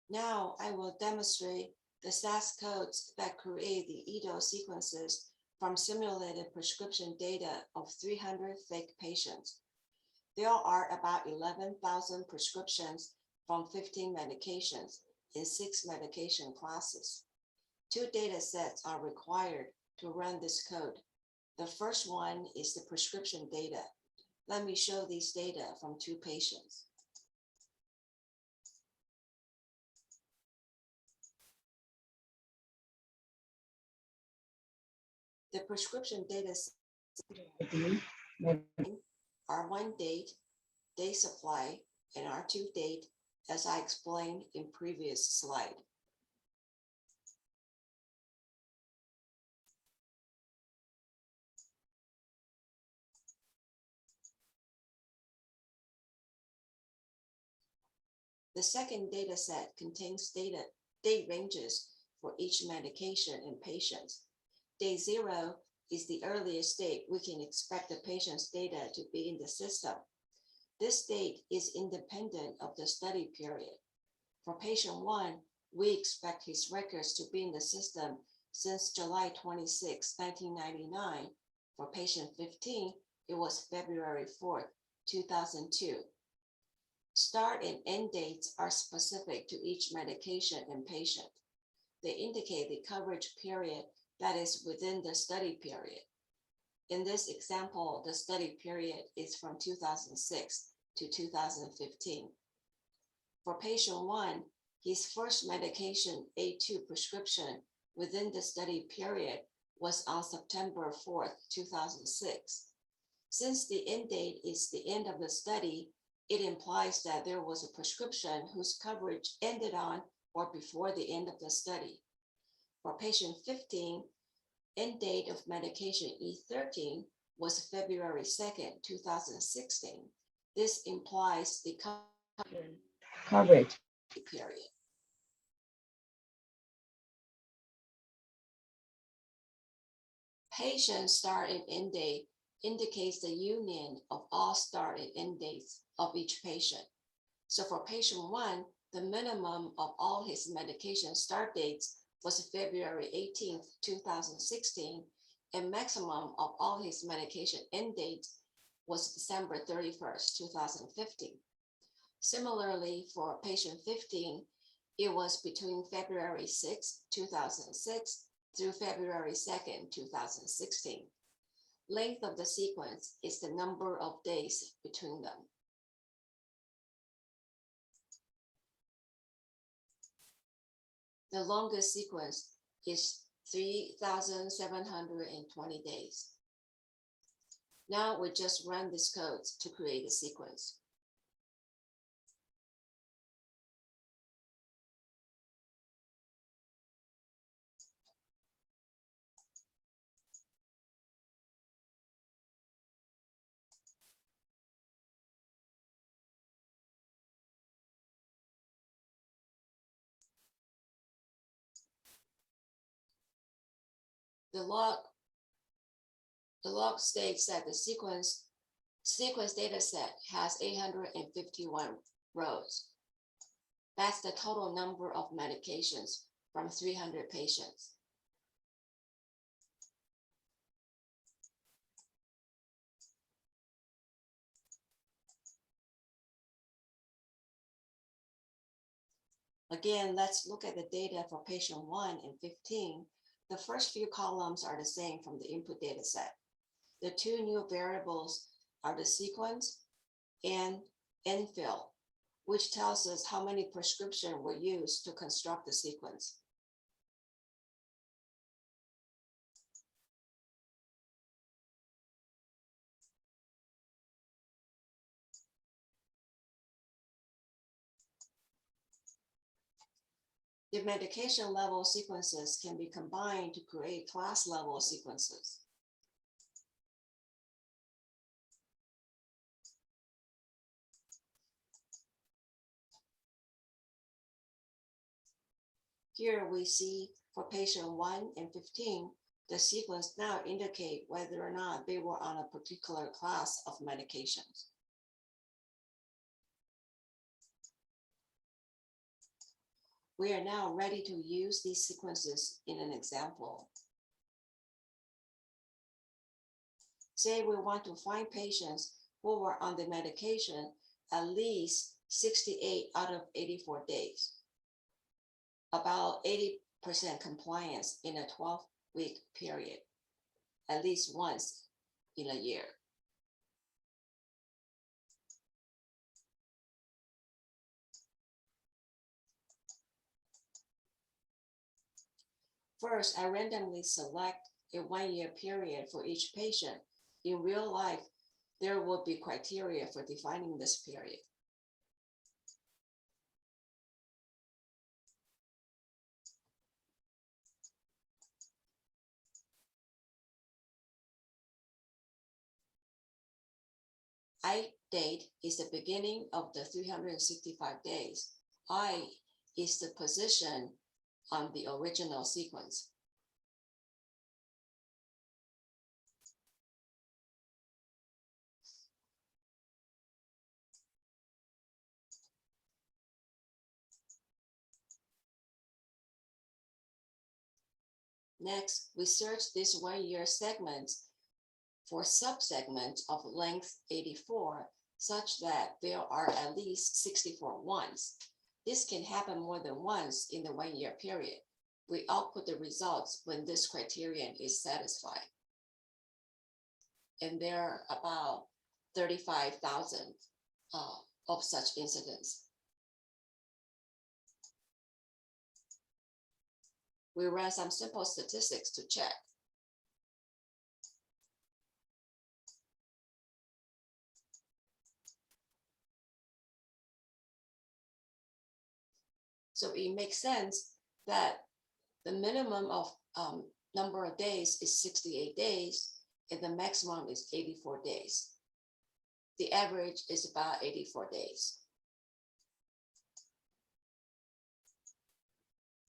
Now I will demonstrate the SAS codes that create the IDO sequences from simulated prescription data of 300 fake patients. There are about 11,000 prescriptions from 15 medications in 6 medication classes. 2 data sets are required to run this code. The first one is the prescription data. Let me show these data from 2 patients. The prescription data are 1 date, day supply, and R2 date, as I explained in previous slide. The second data set contains date ranges for each medication in patients. Day 0 is the earliest date we can expect the patient's data to be in the system. This date is independent of the study period. For patient 1, we expect his records to be in the system since July 26, 1999. For patient 15, it was February 4, 2002. Start and end dates are specific to each medication and patient. They indicate the coverage period that is within the study period. In this example, the study period is from 2006 to 2015. For patient 1, his first medication A2 prescription within the study period was on September 4, 2006. Since the end date is the end of the study, it implies that there was a prescription whose coverage ended on or before the end of the study. For patient 15, end date of medication E13 was February 2nd, 2016. This implies the coverage period. Patient start and end date indicates the union of all start and end dates of each patient. So for patient 1, the minimum of all his medication start dates was February 18, 2016, and maximum of all his medication end dates was December 31st, 2015. Similarly, for patient 15, it was between February 6, 2006 through February 2nd, 2016. Length of the sequence is the number of days between them. The longest sequence is 3,720 days. Now we just run these codes to create a sequence. The log states that the sequence data set has 851 rows. That's the total number of medications from 300 patients. Again, let's look at the data for patient 1 and 15. The first few columns are the same from the input data set. The 2 new variables are the sequence and end fill, which tells us how many prescriptions were used to construct the sequence. The medication level sequences can be combined to create class level sequences. Here we see for patient 1 and 15, the sequence now indicate whether or not they were on a particular class of medications. We are now ready to use these sequences in an example. Say we want to find patients who were on the medication at least 68 out of 84 days, about 80% compliance in a 12-week period, at least once in a year. First, I randomly select a 1-year period for each patient. In real life, there will be criteria for defining this period. I date is the beginning of the 365 days. I is the position on the original sequence. Next, we search this 1-year segment for subsegments of length 84, such that there are at least 64 ones. This can happen more than once in the 1-year period. We output the results when this criterion is satisfied. And there are about 35,000 of such incidents. We ran some simple statistics to check. So it makes sense that the minimum of number of days is 68 days, and the maximum is 84 days. The average is about 84 days.